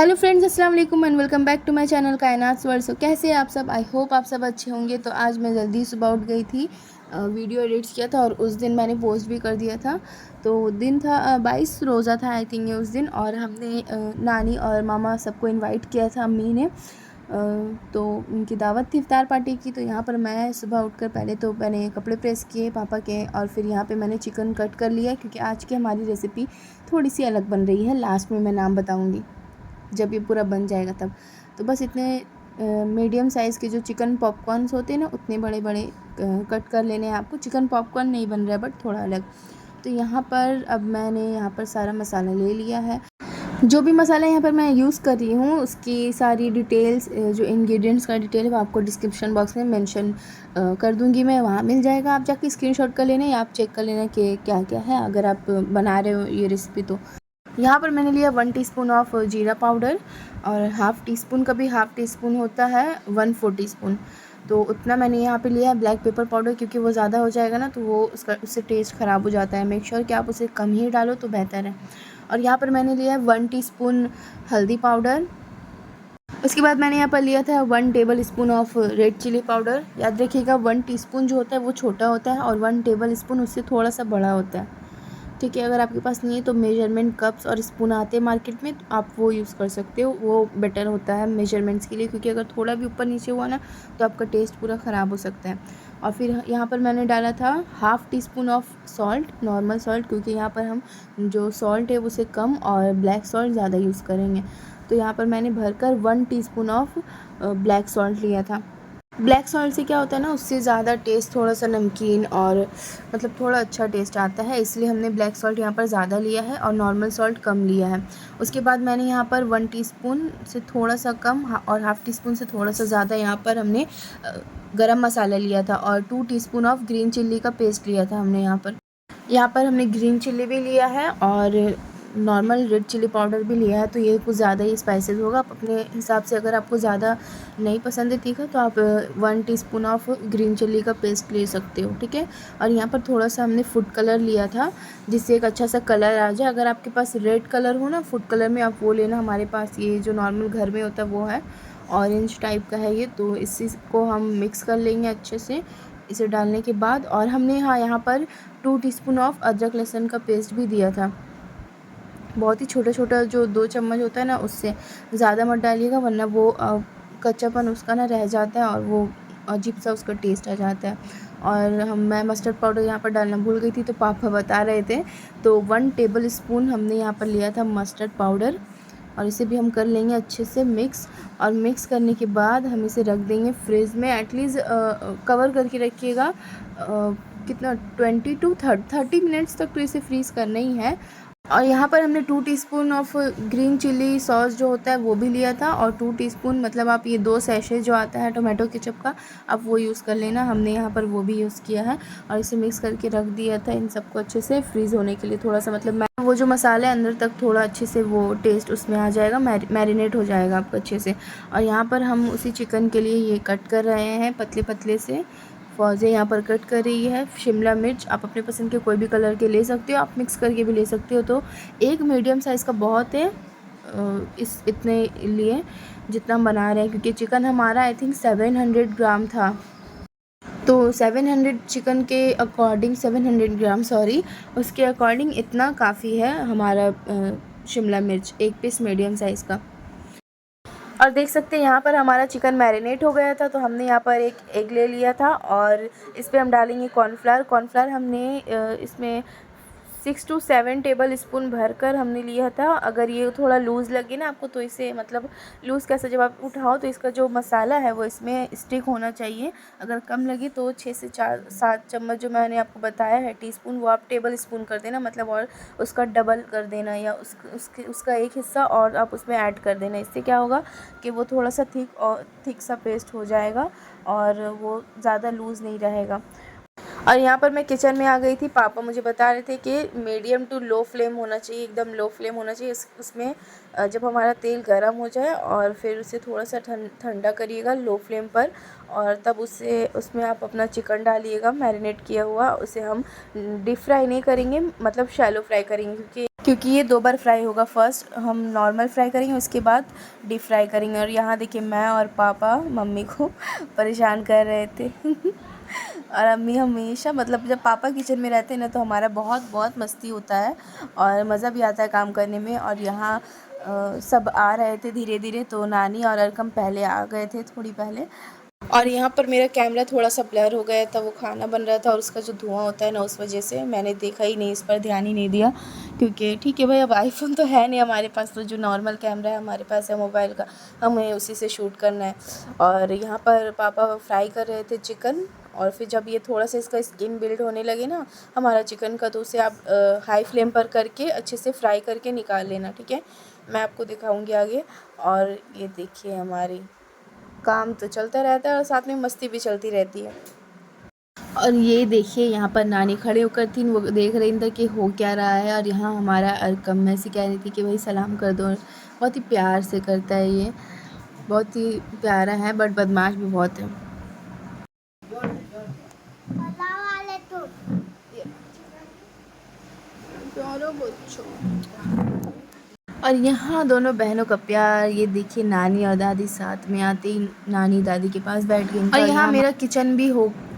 Hello friends, अस्सलाम वालेकुम and welcome back to my channel Kainat world. सो कैसे हैं आप सब? आई होप आप सब अच्छे होंगे। तो आज मैं जल्दी सुबह उठ गई थी, वीडियो एडिट किया था और उस दिन मैंने पोस्ट भी कर दिया था। तो दिन था 22 रोज़ा था आई थिंक ये उस दिन, और हमने नानी और मामा सबको इनवाइट किया था अम्मी ने। तो उनकी दावत थी इफ्तार पार्टी की। तो यहाँ पर मैं सुबह उठकर पहले तो मैंने कपड़े प्रेस किए पापा के, और फिर यहाँ पे मैंने चिकन कट कर लिया क्योंकि आज की हमारी रेसिपी थोड़ी सी अलग बन रही है। लास्ट में मैं नाम बताऊँगी जब ये पूरा बन जाएगा तब। तो बस इतने मीडियम साइज़ के जो चिकन पॉपकॉर्न्स होते हैं ना, उतने बड़े बड़े कट कर लेने हैं आपको। चिकन पॉपकॉर्न नहीं बन रहा है बट थोड़ा अलग। तो यहाँ पर अब मैंने यहाँ पर सारा मसाला ले लिया है। जो भी मसाला यहाँ पर मैं यूज़ कर रही हूँ उसकी सारी डिटेल्स, जो इंग्रेडिएंट्स का डिटेल है वो आपको डिस्क्रिप्शन बॉक्स में मेंशन कर दूँगी मैं, वहाँ मिल जाएगा। आप जाके स्क्रीनशॉट कर लेना या आप चेक कर लेना कि क्या क्या है अगर आप बना रहे हो ये रेसिपी। तो यहाँ पर मैंने लिया 1 टीस्पून ऑफ जीरा पाउडर, और हाफ़ टी स्पून का भी हाफ़ टी स्पून होता है 1/4 टीस्पून। तो उतना मैंने यहाँ पे लिया है। ब्लैक पेपर पाउडर क्योंकि वो ज़्यादा हो जाएगा ना तो वो उससे टेस्ट ख़राब हो जाता है। मेक श्योर कि आप उसे कम ही डालो तो बेहतर है। और यहाँ पर मैंने लिया है 1 टीस्पून हल्दी पाउडर। उसके बाद मैंने यहाँ पर लिया था 1 tablespoon of red chilli powder. याद रखिएगा 1 टीस्पून जो होता है वो छोटा होता है और 1 टेबल स्पून उससे थोड़ा सा बड़ा होता है, ठीक है। अगर आपके पास नहीं है तो मेजरमेंट कप्स और स्पून आते हैं मार्केट में, तो आप वो यूज़ कर सकते हो। वो बेटर होता है मेजरमेंट्स के लिए, क्योंकि अगर थोड़ा भी ऊपर नीचे हुआ ना तो आपका टेस्ट पूरा ख़राब हो सकता है। और फिर यहाँ पर मैंने डाला था half tea spoon of salt, normal salt, क्योंकि यहाँ पर हम जो सॉल्ट है उसे कम और ब्लैक सॉल्ट ज़्यादा यूज़ करेंगे। तो यहाँ पर मैंने भरकर 1 टीस्पून ऑफ ब्लैक सॉल्ट लिया था। ब्लैक सॉल्ट से क्या होता है ना, उससे ज़्यादा टेस्ट थोड़ा सा नमकीन और मतलब थोड़ा अच्छा टेस्ट आता है, इसलिए हमने ब्लैक सॉल्ट यहाँ पर ज़्यादा लिया है और नॉर्मल सॉल्ट कम लिया है। उसके बाद मैंने यहाँ पर 1 टीस्पून से थोड़ा सा कम और हाफ़ टी स्पून से थोड़ा सा ज़्यादा यहाँ पर हमने गरम मसाला लिया था, और 2 टीस्पून ऑफ ग्रीन चिल्ली का पेस्ट लिया था हमने यहाँ पर। यहाँ पर हमने ग्रीन चिल्ली भी लिया है और नॉर्मल रेड चिली पाउडर भी लिया है। तो ये कुछ ज़्यादा ही स्पाइसेस होगा, आप अपने हिसाब से, अगर आपको ज़्यादा नहीं पसंद है तीखा तो आप 1 टीस्पून ऑफ ग्रीन चिल्ली का पेस्ट ले सकते हो, ठीक है। और यहाँ पर थोड़ा सा हमने फूड कलर लिया था जिससे एक अच्छा सा कलर आ जाए। अगर आपके पास रेड कलर हो ना फूड कलर में, आप वो लेना। हमारे पास ये जो नॉर्मल घर में होता है वो है, ऑरेंज टाइप का है ये। तो इसी को हम मिक्स कर लेंगे अच्छे से इसे डालने के बाद। और हमने यहाँ पर 2 टीस्पून ऑफ अदरक लहसुन का पेस्ट भी दिया था। बहुत ही छोटा छोटा जो 2 चम्मच होता है ना, उससे ज़्यादा मत डालिएगा वरना वो कच्चापन उसका ना रह जाता है और वो अजीब सा उसका टेस्ट आ जाता है। और मैं मस्टर्ड पाउडर यहाँ पर डालना भूल गई थी तो पापा बता रहे थे। तो 1 टेबल स्पून हमने यहाँ पर लिया था मस्टर्ड पाउडर, और इसे भी हम कर लेंगे अच्छे से मिक्स। और मिक्स करने के बाद हम इसे रख देंगे फ्रिज में। एटलीस्ट कवर करके रखिएगा कितना 20 टू 30 मिनट्स तक तो इसे फ्रीज़ करना ही है। और यहाँ पर हमने 2 teaspoon of green chilli sauce जो होता है वो भी लिया था, और 2 टीस्पून मतलब आप ये 2 सैशे जो आता है टोमेटो केचप का, आप वो यूज़ कर लेना। हमने यहाँ पर वो भी यूज़ किया है और इसे मिक्स करके रख दिया था इन सबको अच्छे से फ्रीज़ होने के लिए। थोड़ा सा मतलब वो जो मसाला है अंदर तक थोड़ा अच्छे से वो टेस्ट उसमें आ जाएगा, मैरिनेट हो जाएगा आपको अच्छे से। और यहाँ पर हम उसी चिकन के लिए ये कट कर रहे हैं पतले पतले से। फ़ौज़े यहाँ पर कट कर रही है। शिमला मिर्च आप अपने पसंद के कोई भी कलर के ले सकते हो, आप मिक्स करके भी ले सकते हो। तो एक मीडियम साइज़ का बहुत है इस इतने लिए जितना हम बना रहे हैं, क्योंकि चिकन हमारा आई थिंक 700 ग्राम था। तो 700 चिकन के अकॉर्डिंग 700 ग्राम सॉरी, उसके अकॉर्डिंग इतना काफ़ी है हमारा शिमला मिर्च, एक पीस मीडियम साइज़ का। और देख सकते हैं यहाँ पर हमारा चिकन मैरिनेट हो गया था। तो हमने यहाँ पर एक एग ले लिया था और इस पर हम डालेंगे कॉर्नफ्लावर। कॉर्नफ्लावर हमने इसमें 6 टू 7 टेबल स्पून भरकर हमने लिया था। अगर ये थोड़ा लूज़ लगे ना आपको तो इसे मतलब लूज़ कैसे, जब आप उठाओ तो इसका जो मसाला है वो इसमें स्टिक होना चाहिए। अगर कम लगे तो 6 से 7 चम्मच जो मैंने आपको बताया है टीस्पून, वो आप टेबल स्पून कर देना मतलब, और उसका डबल कर देना या उसका एक हिस्सा और आप उसमें ऐड कर देना। इससे क्या होगा कि वो थोड़ा सा थिक सा पेस्ट हो जाएगा और वो ज़्यादा लूज़ नहीं रहेगा। और यहाँ पर मैं किचन में आ गई थी। पापा मुझे बता रहे थे कि मीडियम टू लो फ्लेम होना चाहिए, एकदम लो फ्लेम होना चाहिए। उसमें जब हमारा तेल गर्म हो जाए और फिर उसे थोड़ा सा ठंडा करिएगा लो फ्लेम पर, और तब उसमें आप अपना चिकन डालिएगा मैरिनेट किया हुआ। उसे हम डीप फ्राई नहीं करेंगे, मतलब शैलो फ्राई करेंगे, क्योंकि क्योंकि ये 2 बार फ्राई होगा। फर्स्ट हम नॉर्मल फ्राई करेंगे, उसके बाद डीप फ्राई करेंगे। और यहाँ देखिए मैं और पापा मम्मी को परेशान कर रहे थे और अम्मी हमेशा, मतलब जब पापा किचन में रहते हैं ना तो हमारा बहुत बहुत मस्ती होता है और मज़ा भी आता है काम करने में। और यहाँ सब आ रहे थे धीरे धीरे, तो नानी और अरकम पहले आ गए थे थोड़ी पहले। और यहाँ पर मेरा कैमरा थोड़ा सा ब्लर हो गया था, वो खाना बन रहा था और उसका जो धुआं होता है ना, उस वजह से मैंने देखा ही नहीं, इस पर ध्यान ही नहीं दिया। क्योंकि ठीक है भाई, अब आईफोन तो है नहीं हमारे पास, तो जो नॉर्मल कैमरा है हमारे पास है मोबाइल का, हमें उसी से शूट करना है। और यहाँ पर पापा फ्राई कर रहे थे चिकन, और फिर जब ये थोड़ा सा इसका स्किन बिल्ड होने लगे ना हमारा चिकन का, तो उसे आप हाई फ्लेम पर करके अच्छे से फ्राई करके निकाल लेना, ठीक है। मैं आपको दिखाऊंगी आगे। और ये देखिए हमारी काम तो चलता रहता है और साथ में मस्ती भी चलती रहती है। और ये देखिए यहाँ पर नानी खड़े होकर थी, वो देख रही थी कि हो क्या रहा है। और यहाँ हमारा अरकम में से कह रही थी कि भाई सलाम कर दो। बहुत ही प्यार से करता है ये, बहुत ही प्यारा है, बट बदमाश भी बहुत है। और यहाँ दोनों बहनों का प्यार, ये देखिए नानी और दादी साथ में आते ही नानी दादी के पास बैठ गई। और यहाँ मेरा किचन भी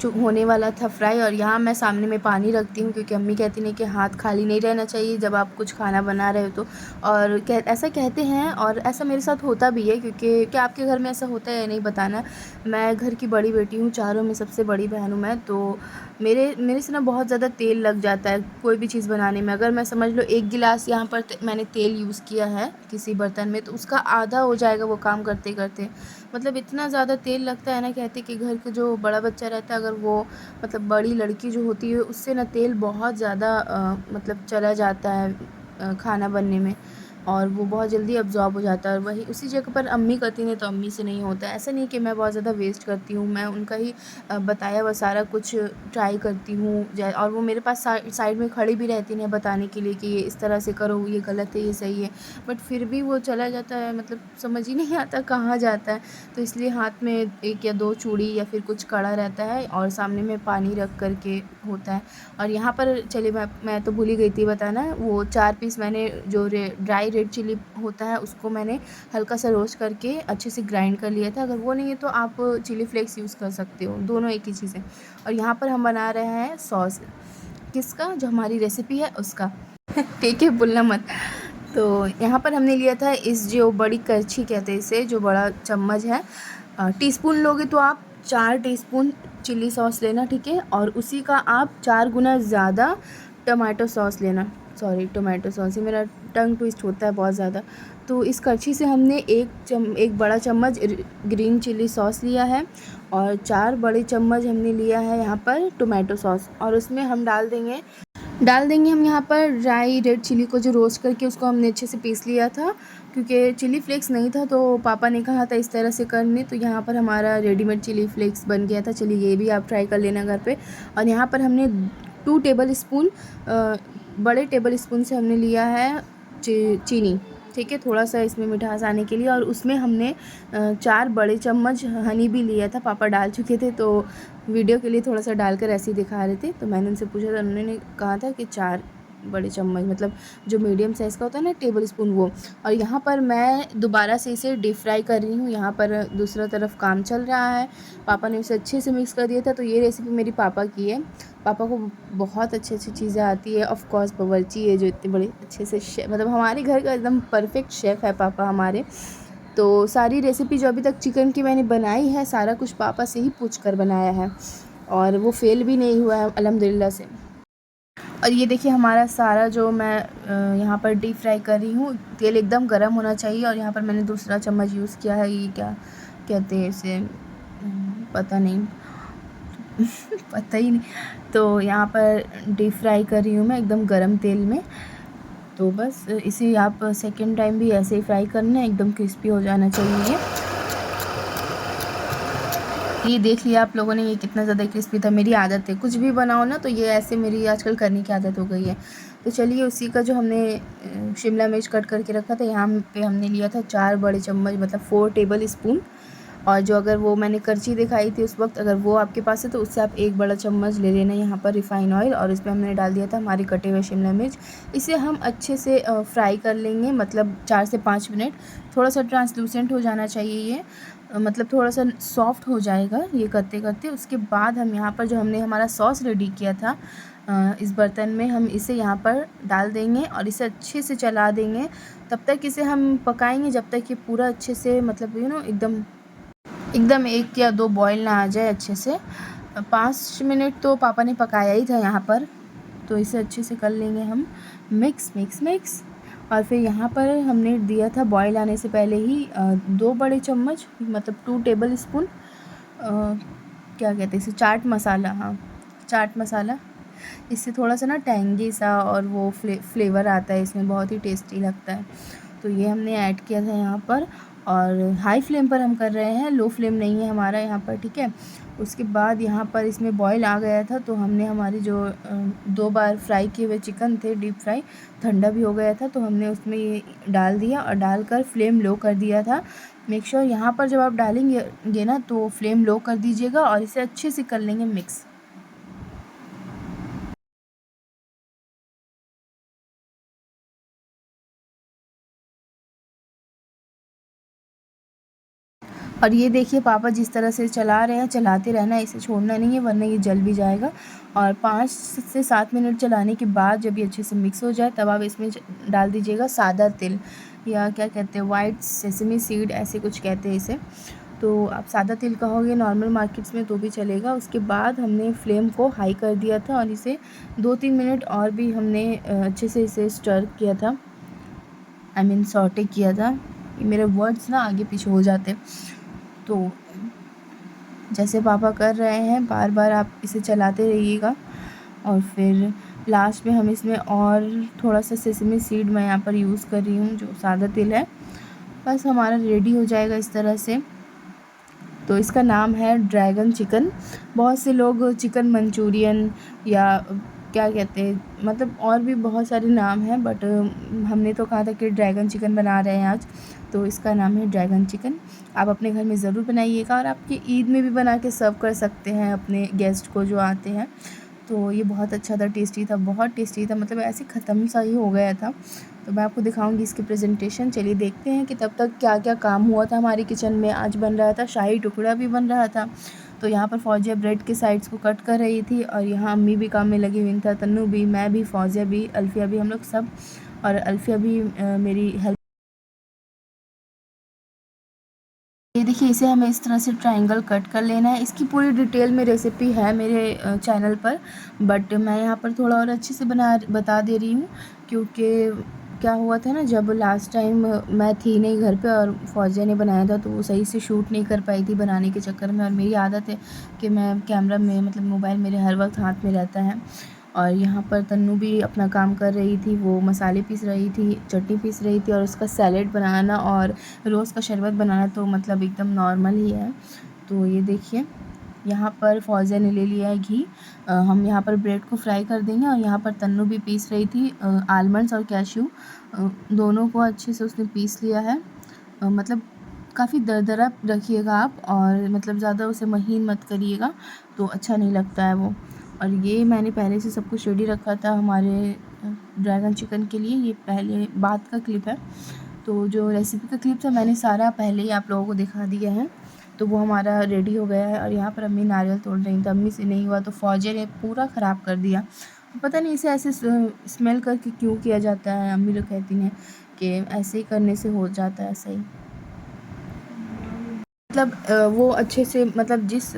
होने वाला था फ्राई। और यहाँ मैं सामने में पानी रखती हूँ, क्योंकि अम्मी कहती हैं कि हाथ खाली नहीं रहना चाहिए जब आप कुछ खाना बना रहे हो तो। और ऐसा कहते हैं, और ऐसा मेरे साथ होता भी है। क्योंकि क्या आपके घर में ऐसा होता है या नहीं बताना। मैं घर की बड़ी बेटी हूँ, चारों में सबसे बड़ी बहन हूँ मैं, तो मेरे से ना बहुत ज़्यादा तेल लग जाता है कोई भी चीज़ बनाने में। अगर मैं समझ लो 1 गिलास यहाँ पर मैंने तेल यूज़ किया है किसी बर्तन में, तो उसका आधा हो जाएगा वो काम करते करते। मतलब इतना ज़्यादा तेल लगता है ना। कहते कि घर के जो बड़ा बच्चा रहता है, अगर वो मतलब बड़ी लड़की जो होती है, उससे ना तेल बहुत ज़्यादा मतलब चला जाता है खाना बनने में, और वो बहुत जल्दी अब्ज़ॉर्ब हो जाता है। और वही उसी जगह पर अम्मी करती हैं, तो अम्मी से नहीं होता है। ऐसा नहीं कि मैं बहुत ज़्यादा वेस्ट करती हूँ, मैं उनका ही बताया हुआ सारा कुछ ट्राई करती हूँ। और वो मेरे पास साइड में खड़ी भी रहती हैं बताने के लिए कि ये इस तरह से करो, ये गलत है, ये सही है। बट फिर भी वो चला जाता है, मतलब समझ ही नहीं आता कहाँ जाता है। तो इसलिए हाथ में 1 या 2 चूड़ी या फिर कुछ कड़ा रहता है, और सामने में पानी रख कर के होता है। और यहाँ पर चलिए मैं तो भूल ही गई थी बताना, वो 4 पीस मैंने जो ड्राई रेड चिली होता है उसको मैंने हल्का सा रोस्ट करके अच्छे से ग्राइंड कर लिया था। अगर वो नहीं है तो आप चिली फ्लेक्स यूज़ कर सकते हो, दोनों एक ही चीज़ है। और यहाँ पर हम बना रहे हैं सॉस, किसका, जो हमारी रेसिपी है उसका ठीक है, भूलना मत। तो यहाँ पर हमने लिया था इस जो बड़ी करछी कहते हैं इसे, जो बड़ा चम्मच है। टीस्पून लोगे तो आप 4 टीस्पून चिली सॉस लेना, ठीक है। और उसी का आप 4 गुना ज़्यादा टमाटो सॉस लेना। सॉरी, टोमेटो सॉस, ये मेरा टंग ट्विस्ट होता है बहुत ज़्यादा। तो इस करछी से हमने एक बड़ा चम्मच ग्रीन चिली सॉस लिया है, और 4 बड़े चम्मच हमने लिया है यहाँ पर टोमेटो सॉस। और उसमें हम डाल देंगे हम यहाँ पर ड्राई रेड चिली को, जो रोस्ट करके उसको हमने अच्छे से पीस लिया था। क्योंकि चिली फ्लेक्स नहीं था तो पापा ने कहा था इस तरह से करने, तो यहाँ पर हमारा रेडीमेड चिली फ्लेक्स बन गया था। चलिए ये भी आप ट्राई कर लेना घर पे। और यहाँ पर हमने 2 टेबल स्पून बड़े टेबल स्पून से हमने लिया है चीनी, ठीक है, थोड़ा सा इसमें मिठास आने के लिए। और उसमें हमने 4 बड़े चम्मच हनी भी लिया था, पापा डाल चुके थे तो वीडियो के लिए थोड़ा सा डालकर ऐसे ही दिखा रहे थे। तो मैंने उनसे पूछा था, उन्होंने कहा था कि 4 बड़े चम्मच, मतलब जो मीडियम साइज़ का होता है ना टेबल स्पून, वो। और यहाँ पर मैं दोबारा से इसे डीप फ्राई कर रही हूँ। यहाँ पर दूसरा तरफ काम चल रहा है, पापा ने उसे अच्छे से मिक्स कर दिया था। तो ये रेसिपी मेरी पापा की है, पापा को बहुत अच्छी चीज़ें आती है। ऑफ कोर्स बावर्ची है जो इतने बड़े अच्छे से मतलब हमारे घर का एकदम परफेक्ट शेफ़ है पापा हमारे। तो सारी रेसिपी जो अभी तक चिकन की मैंने बनाई है, सारा कुछ पापा से ही पूछ कर बनाया है, और वो फेल भी नहीं हुआ है अल्हम्दुलिल्लाह से। और ये देखिए हमारा सारा जो मैं यहाँ पर डीप फ्राई कर रही हूँ, तेल एकदम गर्म होना चाहिए। और यहाँ पर मैंने दूसरा चम्मच यूज़ किया है, ये क्या कहते हैं इसे, पता नहीं पता ही नहीं। तो यहाँ पर डीप फ्राई कर रही हूँ मैं एकदम गर्म तेल में। तो बस इसे आप सेकेंड टाइम भी ऐसे ही फ्राई करना है, एकदम क्रिस्पी हो जाना चाहिए। ये देख लिया आप लोगों ने, ये कितना ज़्यादा क्रिस्पी था। मेरी आदत है कुछ भी बनाओ ना तो ये ऐसे मेरी आजकल करने की आदत हो गई है। तो चलिए उसी का जो हमने शिमला मिर्च कट करके रखा था, यहाँ पे हमने लिया था 4 बड़े चम्मच, मतलब 4 टेबल स्पून और जो अगर वो मैंने करछी दिखाई थी उस वक्त, अगर वो आपके पास है तो उससे आप 1 बड़ा चम्मच ले लेना यहाँ पर रिफ़ाइन ऑयल, और इसमें हमने डाल दिया था हमारे कटे हुए शिमला मिर्च। इसे हम अच्छे से फ्राई कर लेंगे, मतलब 4 से 5 मिनट। थोड़ा सा ट्रांसलूसेंट हो जाना चाहिए ये, मतलब थोड़ा सा सॉफ्ट हो जाएगा ये करते करते। उसके बाद हम यहाँ पर जो हमने हमारा सॉस रेडी किया था इस बर्तन में, हम इसे यहाँ पर डाल देंगे और इसे अच्छे से चला देंगे। तब तक इसे हम पकाएंगे जब तक ये पूरा अच्छे से, मतलब एकदम एकदम 1 या 2 बॉयल ना आ जाए अच्छे से। 5 मिनट तो पापा ने पकाया ही था यहाँ पर। तो इसे अच्छे से कर लेंगे हम मिक्स मिक्स मिक्स। और फिर यहाँ पर हमने दिया था बॉयल आने से पहले ही 2 बड़े चम्मच, मतलब 2 टेबल स्पून क्या कहते हैं इसे, चाट मसाला। हाँ, चाट मसाला। इससे थोड़ा सा ना टैंगी सा और वो फ्लेवर आता है इसमें, बहुत ही टेस्टी लगता है। तो ये हमने ऐड किया था यहाँ पर, और हाई फ्लेम पर हम कर रहे हैं, लो फ्लेम नहीं है हमारा यहाँ पर, ठीक है। उसके बाद यहाँ पर इसमें बॉयल आ गया था, तो हमने हमारी जो 2 बार फ्राई किए हुए चिकन थे, डीप फ्राई, ठंडा भी हो गया था, तो हमने उसमें ये डाल दिया और डालकर फ्लेम लो कर दिया था। मेक श्योर यहाँ पर जब आप डालेंगे ना तो फ्लेम लो कर दीजिएगा और इसे अच्छे से कर लेंगे मिक्स। और ये देखिए पापा जिस तरह से चला रहे हैं, चलाते रहना, इसे छोड़ना नहीं है वरना ये जल भी जाएगा। और 5 से 7 मिनट चलाने के बाद जब ये अच्छे से मिक्स हो जाए तब आप इसमें डाल दीजिएगा सादा तिल, या क्या कहते हैं, वाइट सेसमी सीड, ऐसे कुछ कहते हैं इसे। तो आप सादा तिल कहोगे नॉर्मल मार्केट्स में तो भी चलेगा। उसके बाद हमने फ्लेम को हाई कर दिया था और इसे 2-3 मिनट और भी हमने अच्छे से इसे स्टर किया था, आई मीन सॉटे किया था। ये मेरे वर्ड्स ना आगे पीछे हो जाते। तो जैसे पापा कर रहे हैं बार बार आप इसे चलाते रहिएगा। और फिर लास्ट में हम इसमें और थोड़ा सा सेसमी सीड मैं यहाँ पर यूज़ कर रही हूँ, जो सादा तिल है। बस हमारा रेडी हो जाएगा इस तरह से। तो इसका नाम है ड्रैगन चिकन। बहुत से लोग चिकन मंचूरियन या क्या कहते हैं, मतलब और भी बहुत सारे नाम हैं, बट हमने तो कहा था कि ड्रैगन चिकन बना रहे हैं आज, तो इसका नाम है ड्रैगन चिकन। आप अपने घर में ज़रूर बनाइएगा, और आपके ईद में भी बना के सर्व कर सकते हैं अपने गेस्ट को जो आते हैं। तो ये बहुत अच्छा था, टेस्टी था, बहुत टेस्टी था, मतलब ऐसे ख़त्म सा ही हो गया था। तो मैं आपको दिखाऊंगी इसकी प्रेजेंटेशन। चलिए देखते हैं कि तब तक क्या क्या काम हुआ था हमारी किचन में। आज बन रहा था शाही टुकड़ा भी बन रहा था। तो यहाँ पर फौजिया ब्रेड के साइड्स को कट कर रही थी, और यहाँ अम्मी भी काम में लगी हुई था, तन्नू भी, मैं भी, फौजिया भी, अल्फ़िया भी, हम लोग सब। और अल्फ़िया भी मेरी हेल्प। ये देखिए इसे हमें इस तरह से ट्रायंगल कट कर लेना है। इसकी पूरी डिटेल में रेसिपी है मेरे चैनल पर, बट मैं यहाँ पर थोड़ा और अच्छे से बता दे रही हूँ, क्योंकि क्या हुआ था ना, जब लास्ट टाइम मैं थी नहीं घर पे और फौजिया ने बनाया था, तो वो सही से शूट नहीं कर पाई थी बनाने के चक्कर में। और मेरी आदत है कि मैं कैमरा में, मतलब मोबाइल मेरे हर वक्त हाथ में रहता है। और यहाँ पर तन्नू भी अपना काम कर रही थी, वो मसाले पीस रही थी, चटनी पीस रही थी, और उसका सैलेड बनाना और रोज़ का शरबत बनाना तो मतलब एकदम नॉर्मल ही है। तो ये देखिए यहाँ पर फौजिया ने ले लिया है घी। हम यहाँ पर ब्रेड को फ्राई कर देंगे, और यहाँ पर तन्नू भी पीस रही थी आलमंड्स और कैश्यू, दोनों को अच्छे से उसने पीस लिया है। मतलब काफ़ी दरदरा रखिएगा आप, और मतलब ज़्यादा उसे महीन मत करिएगा, तो अच्छा नहीं लगता है वो। और ये मैंने पहले से सब कुछ रेडी रखा था हमारे ड्रैगन चिकन के लिए। ये पहले बात का क्लिप है, तो जो रेसिपी का क्लिप था मैंने सारा पहले ही आप लोगों को दिखा दिया है। तो वो हमारा रेडी हो गया है। और यहाँ पर अम्मी नारियल तोड़ रही थी, अम्मी से नहीं हुआ तो फौजिया ने पूरा ख़राब कर दिया। पता नहीं इसे ऐसे स्मेल करके क्यों किया जाता है, अम्मी लोग कहती हैं कि ऐसे ही करने से हो जाता है सही। मतलब वो अच्छे से, मतलब जिस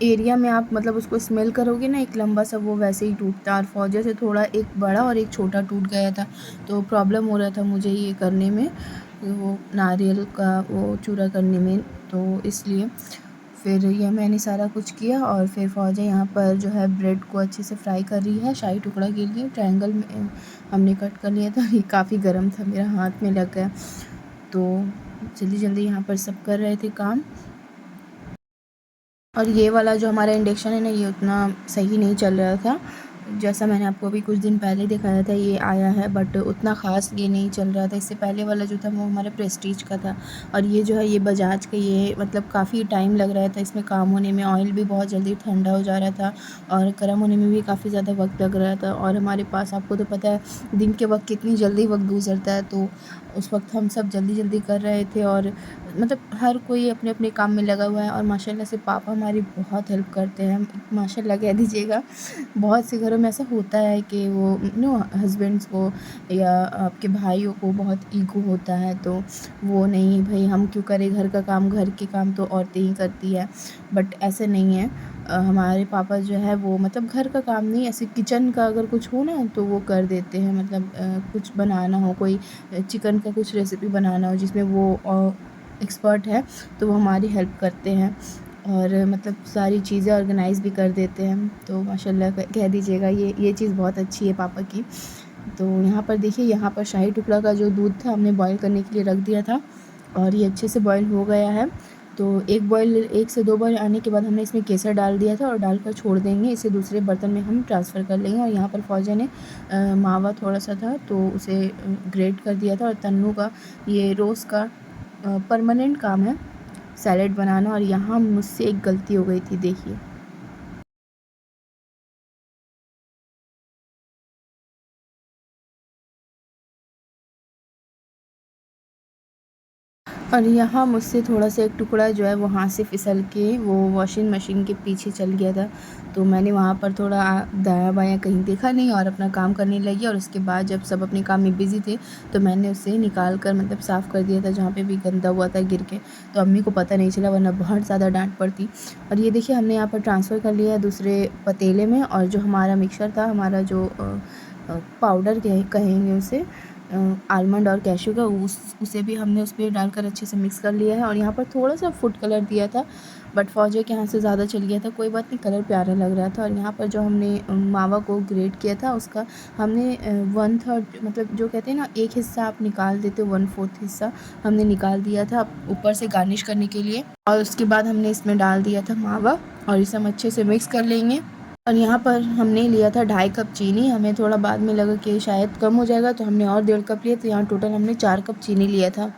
एरिया में आप मतलब उसको स्मेल करोगे ना एक लंबा सा, वो वैसे ही टूटता है। और फौजिया से थोड़ा एक बड़ा और एक छोटा टूट गया था, तो प्रॉब्लम हो रहा था मुझे ये करने में, वो नारियल का वो चूरा करने में, तो इसलिए फिर ये मैंने सारा कुछ किया। और फिर फौजिया यहाँ पर जो है ब्रेड को अच्छे से फ्राई कर रही है शाही टुकड़ा के लिए। ट्रायंगल में हमने कट कर लिया था, ये काफ़ी गर्म था, मेरा हाथ में लग गया, तो जल्दी जल्दी यहाँ पर सब कर रहे थे काम। और ये वाला जो हमारा इंडक्शन है ना, ये उतना सही नहीं चल रहा था, जैसा मैंने आपको अभी कुछ दिन पहले दिखाया था ये आया है, बट उतना ख़ास ये नहीं चल रहा था। इससे पहले वाला जो था वो हमारे प्रेस्टीज का था, और ये जो है ये बजाज का, ये मतलब काफ़ी टाइम लग रहा था इसमें काम होने में। ऑयल भी बहुत जल्दी ठंडा हो जा रहा था और गर्म होने में भी काफ़ी ज़्यादा वक्त लग रहा था। और हमारे पास, आपको तो पता है दिन के वक्त कितनी जल्दी वक्त गुजरता है, तो उस वक्त हम सब जल्दी जल्दी कर रहे थे, और मतलब हर कोई अपने अपने काम में लगा हुआ है। और माशाल्लाह से पापा हमारी बहुत हेल्प करते हैं, माशाल्लाह कह दीजिएगा। बहुत से घरों में ऐसा होता है कि वो हस्बैंड्स को या आपके भाइयों को बहुत ईगो होता है, तो वो नहीं भाई हम क्यों करें घर का काम, घर के काम तो औरतें ही करती है। बट ऐसे नहीं है। हमारे पापा जो है वो मतलब घर का काम नहीं, ऐसे किचन का अगर कुछ हो ना तो वो कर देते हैं। मतलब कुछ बनाना हो, कोई चिकन का कुछ रेसिपी बनाना हो जिसमें वो एक्सपर्ट है, तो वो हमारी हेल्प करते हैं, और मतलब सारी चीज़ें ऑर्गेनाइज़ भी कर देते हैं। तो माशाल्लाह कह दीजिएगा, ये चीज़ बहुत अच्छी है पापा की। तो यहाँ पर देखिए, यहाँ पर शाही टुकड़ा का जो दूध था हमने बॉईल करने के लिए रख दिया था, और ये अच्छे से बॉईल हो गया है। तो एक से दो बॉईल आने के बाद हमने इसमें केसर डाल दिया था, और डालकर छोड़ देंगे। इसे दूसरे बर्तन में हम ट्रांसफ़र कर लेंगे। और यहाँ पर फौजा ने मावा थोड़ा सा था तो उसे ग्रेट कर दिया था। और तन्नू का ये रोज़ का परमानेंट काम है सैलेड बनाना। और यहाँ मुझसे एक गलती हो गई थी, देखिए। और यहाँ मुझसे थोड़ा-सा एक टुकड़ा जो है वो हाथ से फिसल के वो वॉशिंग मशीन के पीछे चल गया था। तो मैंने वहाँ पर थोड़ा दायाँ-बायाँ कहीं देखा नहीं और अपना काम करने लगी। और उसके बाद जब सब अपने काम में बिज़ी थे, तो मैंने उसे निकाल कर मतलब साफ़ कर दिया था जहाँ पे भी गंदा हुआ था गिर के। तो अम्मी को पता नहीं चला, वरना बहुत ज़्यादा डाँट पड़ती। और ये देखिए, हमने यहाँ पर ट्रांसफ़र कर लिया है दूसरे पतीले में। और जो हमारा मिक्सचर था, हमारा जो पाउडर कहेंगे उसे, आलमंड और कैश्यू का, उसे भी हमने उसमें डालकर अच्छे से मिक्स कर लिया है। और यहाँ पर थोड़ा-सा फूड कलर दिया था, बट फौजिया के यहाँ से ज़्यादा चल गया था। कोई बात नहीं, कलर प्यारा लग रहा था। और यहाँ पर जो हमने मावा को ग्रेट किया था, उसका हमने 1/3, मतलब जो कहते हैं ना, एक हिस्सा आप निकाल देते हो, 1/4 हिस्सा हमने निकाल दिया था ऊपर से गार्निश करने के लिए। और उसके बाद हमने इसमें डाल दिया था मावा, और इसे हम अच्छे से मिक्स कर लेंगे। और यहाँ पर हमने लिया था 2.5 कप चीनी। हमें थोड़ा बाद में लगा कि शायद कम हो जाएगा, तो हमने और 1.5 कप लिया, तो यहाँ टोटल हमने 4 कप चीनी लिया था।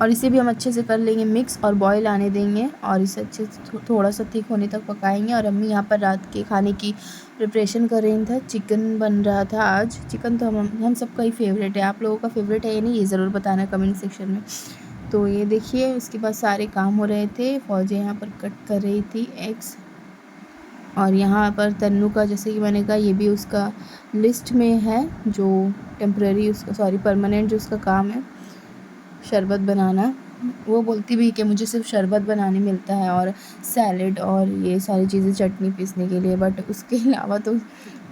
और इसे भी हम अच्छे से कर लेंगे मिक्स, और बॉईल आने देंगे, और इसे अच्छे से थोड़ा सा थिक होने तक पकाएंगे। और अम्मी यहाँ पर रात के खाने की प्रिपरेशन कर रही था। चिकन बन रहा था आज। चिकन तो हम सबका ही फेवरेट है। आप लोगों का फेवरेट है या नहीं, ये ज़रूर बताना कमेंट सेक्शन में। तो ये देखिए, उसके बाद सारे काम हो रहे थे। फौजी यहाँ पर कट कर रही थी एग्स। और यहाँ पर तन्नू का, जैसे कि मैंने कहा, ये भी उसका लिस्ट में है, जो टेम्परेरी उसका, सॉरी परमानेंट जो उसका काम है, शरबत बनाना। वो बोलती भी कि मुझे सिर्फ शरबत बनाने मिलता है, और सैलेड और ये सारी चीज़ें, चटनी पीसने के लिए। बट उसके अलावा तो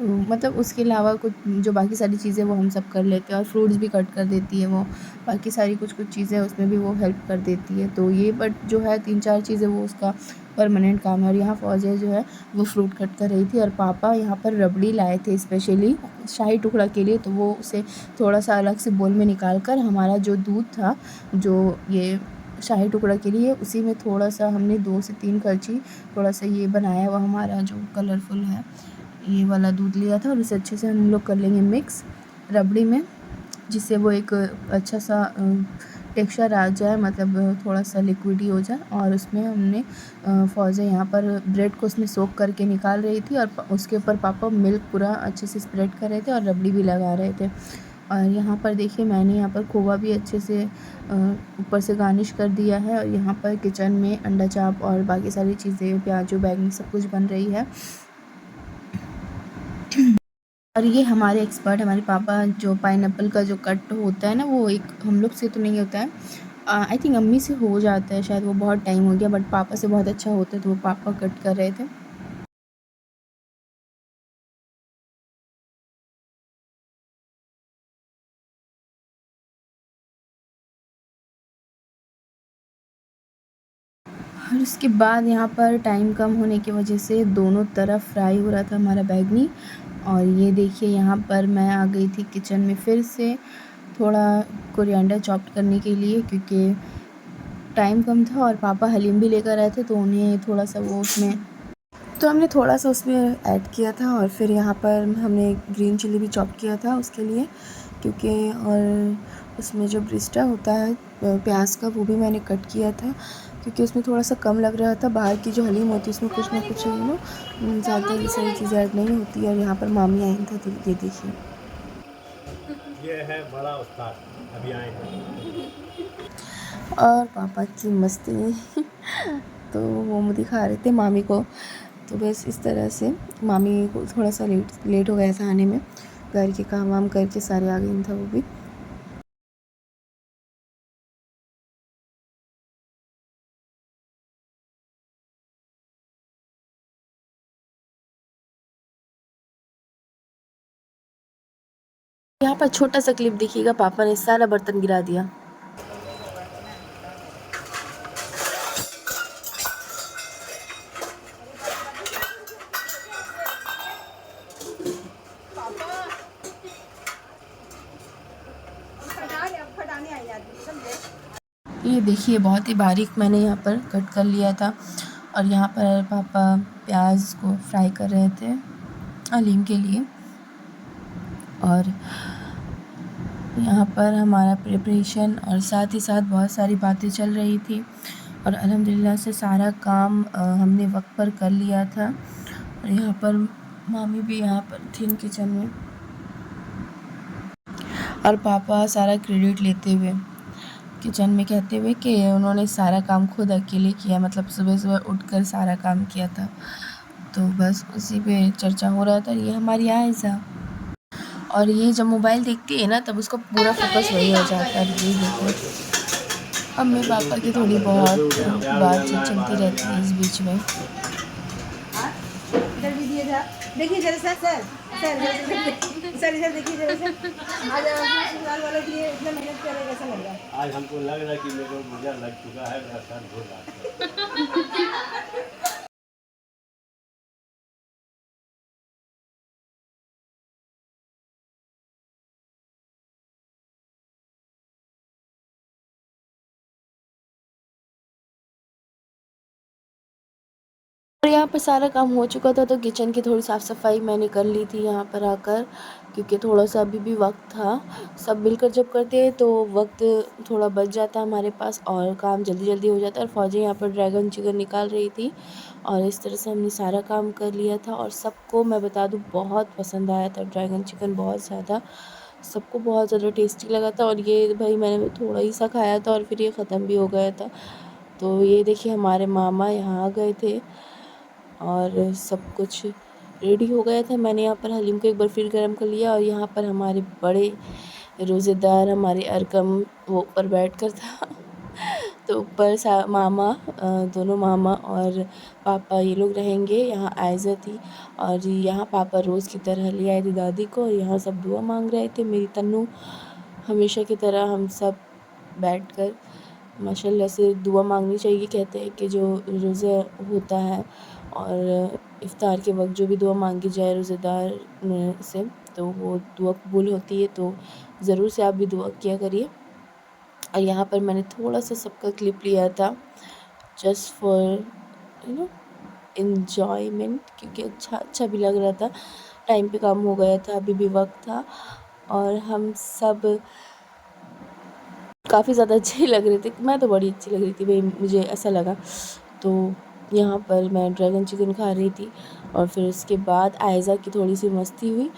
मतलब उसके अलावा कुछ जो बाकी सारी चीज़ें वो हम सब कर लेते हैं। और फ्रूट्स भी कट कर देती है वो। बाकी सारी कुछ चीज़ें उसमें भी वो हेल्प कर देती है। तो ये बट जो है 3-4 चीज़ें वो उसका परमानेंट काम है। और यहाँ फौजिया जो है वो फ्रूट कट कर रही थी। और पापा यहाँ पर रबड़ी लाए थे स्पेशली शाही टुकड़ा के लिए, तो वो उसे थोड़ा सा अलग से बोल में निकाल कर, हमारा जो दूध था जो ये शाही टुकड़ा के लिए, उसी में थोड़ा सा हमने 2 से 3 करछी थोड़ा सा ये बनाया हुआ हमारा जो कलरफुल है, ये वाला दूध लिया था। और इसे अच्छे से हम लोग कर लेंगे मिक्स रबड़ी में, जिससे वो एक अच्छा सा टेक्सचर आ जाए, मतलब थोड़ा सा लिक्विडी हो जाए। और उसमें हमने फौजिया यहाँ पर ब्रेड को उसमें सोक करके निकाल रही थी, और उसके ऊपर पापा मिल्क पूरा अच्छे से स्प्रेड कर रहे थे, और रबड़ी भी लगा रहे थे। और यहाँ पर देखिए, मैंने यहाँ पर खोवा भी अच्छे से ऊपर से गार्निश कर दिया है। और यहाँ पर किचन में अंडा चाप और बाकी सारी चीज़ें, प्याजू बैंगनी सब कुछ बन रही है। और ये हमारे एक्सपर्ट, हमारे पापा, जो पाइनएप्पल का जो कट होता है ना, वो एक हम लोग से तो नहीं होता है, आई थिंक अम्मी से हो जाता है शायद, वो बहुत टाइम हो गया, बट पापा से बहुत अच्छा होता है, तो वो पापा कट कर रहे थे। और उसके बाद यहाँ पर टाइम कम होने की वजह से दोनों तरफ फ्राई हो रहा था हमारा बैंगनी। और ये देखिए, यहाँ पर मैं आ गई थी किचन में फिर से थोड़ा कोरिएंडर चॉप करने के लिए, क्योंकि टाइम कम था। और पापा हलीम भी लेकर आए थे, तो उन्हें थोड़ा सा वो उसमें तो हमने थोड़ा सा उसमें ऐड किया था और फिर यहाँ पर हमने ग्रीन चिली भी चॉप किया था उसके लिए, क्योंकि और उसमें जो ब्रिस्टा होता है प्याज का वो भी मैंने कट किया था, क्योंकि उसमें थोड़ा सा कम लग रहा था। बाहर की जो हलीम होती है उसमें कुछ ना कुछ ज़्यादा सारी चीज़ें ऐड नहीं होती। और यहाँ पर मामी आई था, तो ये देखिए, ये है बड़ा उस्ताद अभी आए हैं। और पापा की मस्ती तो वो दिखा रहे थे मामी को। तो बस इस तरह से मामी को थोड़ा सा लेट हो गया था आने में, घर के काम वाम करके सारे आ गई था वो भी। यहाँ पर छोटा सा क्लिप देखिएगा, पापा ने सारा बर्तन गिरा दिया। ये देखिए, बहुत ही बारीक मैंने यहाँ पर कट कर लिया था। और यहाँ पर पापा प्याज को फ्राई कर रहे थे हलीम के लिए। और यहाँ पर हमारा प्रिपरेशन और साथ ही साथ बहुत सारी बातें चल रही थी। और अल्हम्दुलिल्लाह से सारा काम हमने वक्त पर कर लिया था। और यहाँ पर मामी भी यहाँ पर थी किचन में, और पापा सारा क्रेडिट लेते हुए किचन में, कहते हुए कि उन्होंने सारा काम खुद अकेले किया, मतलब सुबह सुबह उठकर सारा काम किया था। तो बस उसी पे चर्चा हो रहा था। ये हमारी आयज़ा, और ये जब मोबाइल देखती है ना तब उसका पूरा फोकस वही हो जाता है। ये देखो, अम्मी पापा की थोड़ी बहुत बातचीत चलती रहती है इस बीच में। इधर भी दिए जा, देखिए जरा सर सर सर सर इधर देखिए जरा सर, आज लाल वाले के लिए इतना मेहनत कर रहे, कैसा लग रहा है? आज हमको लग रहा है कि मेरे को मुझे लग चुका है, मेरा सर घूर रहा है। और यहाँ पर सारा काम हो चुका था, तो किचन की थोड़ी साफ़ सफाई मैंने कर ली थी यहाँ पर आकर, क्योंकि थोड़ा सा अभी भी वक्त था। सब मिलकर जब करते हैं तो वक्त थोड़ा बच जाता है हमारे पास, और काम जल्दी जल्दी हो जाता है। और फौजी यहाँ पर ड्रैगन चिकन निकाल रही थी, और इस तरह से हमने सारा काम कर लिया था। और सबको मैं बता दूँ, बहुत पसंद आया था ड्रैगन चिकन, बहुत ज़्यादा, सबको बहुत ज़्यादा टेस्टी लगा था। और ये भाई मैंने थोड़ा ही सा खाया था और फिर ये ख़त्म भी हो गया था। तो ये देखिए, हमारे मामा यहाँ आ गए थे और सब कुछ रेडी हो गया था। मैंने यहाँ पर हलीम को एक बार फिर गर्म कर लिया। और यहाँ पर हमारे बड़े रोज़ेदार हमारे अरकम वो ऊपर बैठ कर था तो ऊपर मामा, दोनों मामा और पापा ये लोग रहेंगे। यहाँ आयज़ा थी, और यहाँ पापा रोज़ की तरह ले आए थे दादी को, और यहाँ सब दुआ मांग रहे थे। मेरी तन्नू हमेशा की तरह हम सब बैठकर माशाल्लाह से दुआ मांगनी चाहिए। कहते हैं कि जो रोज़ा होता है और इफ़्तार के वक्त जो भी दुआ मांगी जाए रोज़ेदार से, तो वो दुआ कबूल होती है। तो ज़रूर से आप भी दुआ किया करिए। और यहाँ पर मैंने थोड़ा सा सबका क्लिप लिया था, just for you know enjoyment, क्योंकि अच्छा भी लग रहा था। टाइम पे काम हो गया था, अभी भी वक्त था, और हम सब काफ़ी ज़्यादा अच्छे लग रहे थे। मैं तो बड़ी अच्छी लग रही थी भाई, मुझे ऐसा लगा। तो यहाँ पर मैं ड्रैगन चिकन खा रही थी, और फिर उसके बाद आयज़ा की थोड़ी सी मस्ती हुई।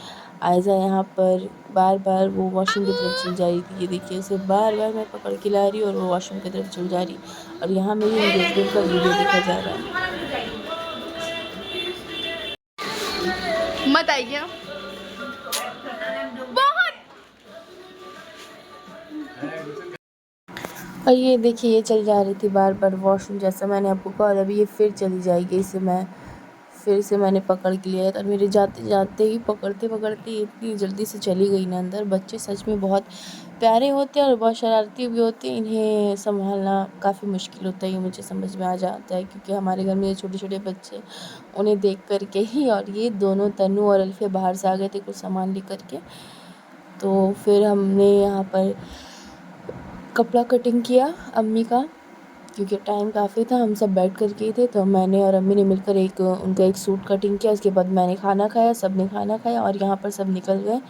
आयज़ा यहाँ पर बार बार वो वॉशरूम की तरफ चल जा रही थी। ये देखिए, उसे बार बार मैं पकड़ के ला रही और वो वॉशरूम की तरफ चल जा रही। और यहाँ मेरी एंगेजमेंट का वीडियो देखा जा रहा है। मत आइए बहुत। और ये देखिए, ये चल जा रही थी बार बार वॉशरूम, जैसा मैंने आपको कहा। अभी ये फिर चली जाएगी, इसे मैं फिर से मैंने पकड़ के लिया था। और मेरे जाते जाते ही पकड़ते पकड़ते इतनी जल्दी से चली गई ना अंदर। बच्चे सच में बहुत प्यारे होते हैं और बहुत शरारती भी होते हैं। इन्हें संभालना काफ़ी मुश्किल होता है, ये मुझे समझ में आ जाता है, क्योंकि हमारे घर में ये छोटे छोटे बच्चे, उन्हें देख कर के ही। और ये दोनों तन्नू और अल्फिया बाहर से आ गए थे कुछ सामान लेकर के। तो फिर हमने यहाँ पर कपड़ा कटिंग किया अम्मी का, क्योंकि टाइम काफ़ी था, हम सब बैठ कर के थे। तो मैंने और अम्मी ने मिलकर उनका एक सूट कटिंग किया। उसके बाद मैंने खाना खाया, सब ने खाना खाया और यहाँ पर सब निकल गए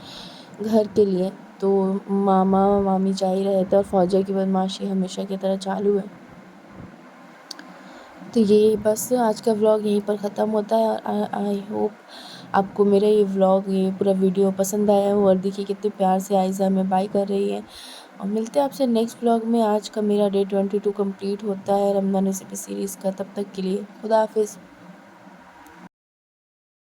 घर के लिए। तो मामा मामी जा ही रहे थे और फौजिया की बदमाशी हमेशा की तरह चालू है। तो ये बस आज का व्लॉग यहीं पर ख़त्म होता है और आई होप आपको मेरा ये व्लॉग, ये पूरा वीडियो पसंद आया हो। और देखिए कितने प्यार से आयज़ा हमें बाय कर रही है। और मिलते हैं आपसे नेक्स्ट व्लॉग में। आज का मेरा डे 22 कंप्लीट होता है रमज़ान रेसिपी सीरीज़ का। तब तक के लिए खुदा हाफिज़।